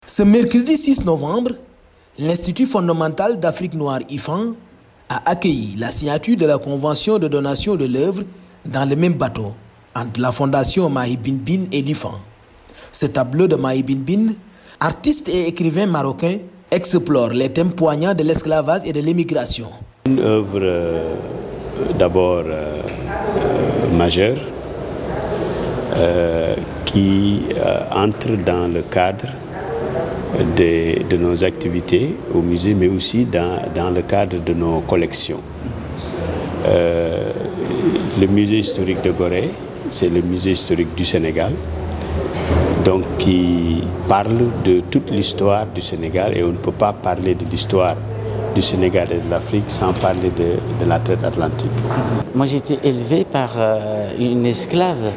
Ce mercredi 6 novembre, l'Institut fondamental d'Afrique noire IFAN a accueilli la signature de la convention de donation de l'œuvre dans le même bateau entre la fondation Mahi Bin Bin et l'IFAN. Ce tableau de Mahi Bin Bin, artiste et écrivain marocain, explore les thèmes poignants de l'esclavage et de l'émigration. Une œuvre d'abord majeure qui entre dans le cadre de nos activités au musée, mais aussi dans le cadre de nos collections. Le musée historique de Gorée, c'est le musée historique du Sénégal, donc qui parle de toute l'histoire du Sénégal, et on ne peut pas parler de l'histoire du Sénégal et de l'Afrique sans parler de la traite atlantique. Moi j'ai été élevé par une esclave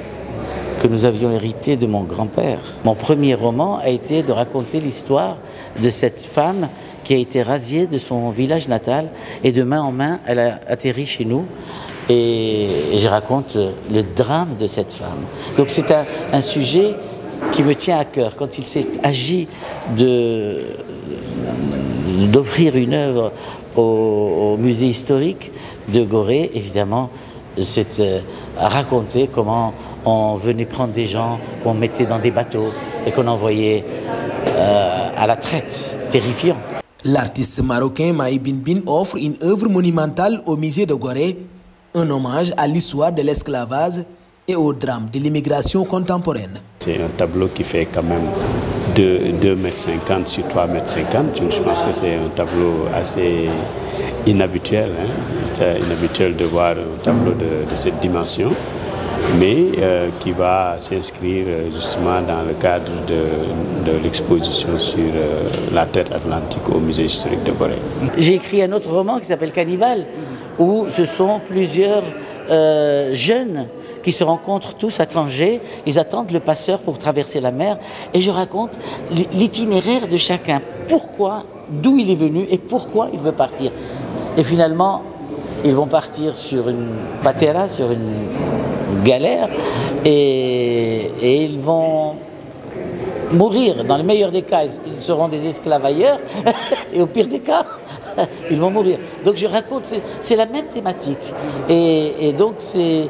que nous avions hérité de mon grand-père. Mon premier roman a été de raconter l'histoire de cette femme qui a été rasiée de son village natal, et de main en main elle a atterri chez nous, et je raconte le drame de cette femme. Donc c'est un sujet qui me tient à cœur. Quand il s'est agi d'offrir une œuvre au musée historique de Gorée, évidemment, c'est raconter comment on venait prendre des gens, qu'on mettait dans des bateaux et qu'on envoyait à la traite terrifiante. L'artiste marocain Mahi Bin Bin offre une œuvre monumentale au musée de Gorée, un hommage à l'histoire de l'esclavage et au drame de l'immigration contemporaine. C'est un tableau qui fait quand même 2,50 m sur 3,50 m. Je pense que c'est un tableau assez inhabituel. C'est inhabituel de voir un tableau de cette dimension, mais qui va s'inscrire justement dans le cadre de l'exposition sur la traite atlantique au musée historique de Gorée. J'ai écrit un autre roman qui s'appelle Cannibale, où ce sont plusieurs jeunes qui se rencontrent tous à Tanger. Ils attendent le passeur pour traverser la mer, et je raconte l'itinéraire de chacun, pourquoi, d'où il est venu et pourquoi il veut partir. Et finalement, ils vont partir sur une patera, sur une galère, et ils vont mourir. Dans le meilleur des cas, ils seront des esclaves ailleurs, et au pire des cas, ils vont mourir. Donc je raconte, c'est la même thématique, et donc c'est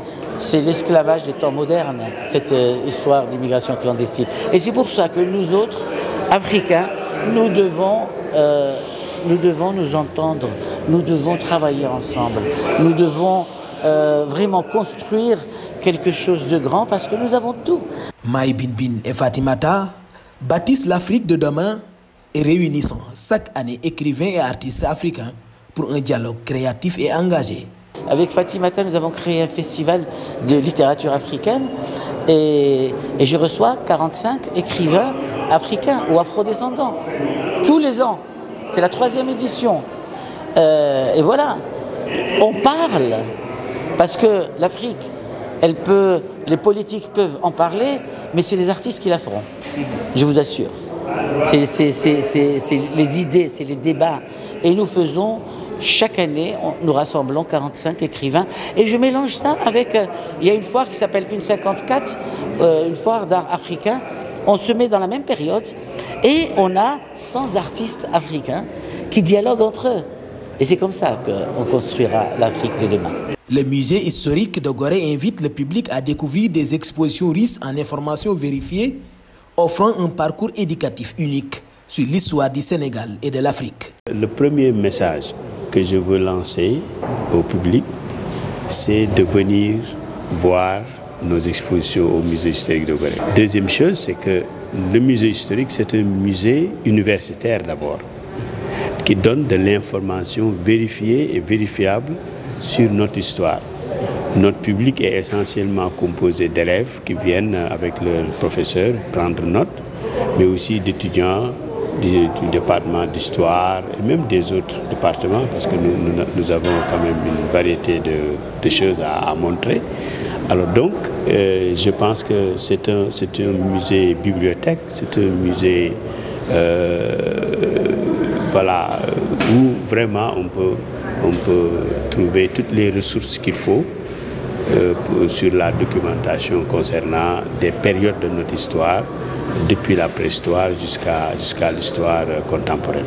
l'esclavage des temps modernes, cette histoire d'immigration clandestine. Et c'est pour ça que nous autres, Africains, nous devons nous entendre, nous devons travailler ensemble, nous devons vraiment construire quelque chose de grand, parce que nous avons tout. Mahi Bin Bin et Fatimata bâtissent l'Afrique de demain et réunissent chaque année écrivains et artistes africains pour un dialogue créatif et engagé. Avec Fatimata, nous avons créé un festival de littérature africaine, et je reçois 45 écrivains africains ou afrodescendants tous les ans. C'est la 3e édition. Et voilà, on parle, parce que l'Afrique, les politiques peuvent en parler, mais c'est les artistes qui la feront, je vous assure. C'est les idées, c'est les débats. Et nous faisons, chaque année, nous rassemblons 45 écrivains, et je mélange ça avec, il y a une foire qui s'appelle Une 54, une foire d'art africain. On se met dans la même période, et on a 100 artistes africains qui dialoguent entre eux. Et c'est comme ça qu'on construira l'Afrique de demain. Le musée historique de Gorée invite le public à découvrir des expositions riches en informations vérifiées, offrant un parcours éducatif unique sur l'histoire du Sénégal et de l'Afrique. Le premier message que je veux lancer au public, c'est de venir voir nos expositions au musée historique de Gorée. Deuxième chose, c'est que le musée historique, c'est un musée universitaire d'abord, qui donne de l'information vérifiée et vérifiable sur notre histoire. Notre public est essentiellement composé d'élèves qui viennent avec leurs professeurs prendre note, mais aussi d'étudiants du département d'histoire et même des autres départements, parce que nous avons quand même une variété de choses à montrer. Alors donc, je pense que c'est un musée bibliothèque, c'est un musée voilà, où vraiment on peut trouver toutes les ressources qu'il faut sur la documentation concernant des périodes de notre histoire, depuis la préhistoire jusqu'à l'histoire contemporaine.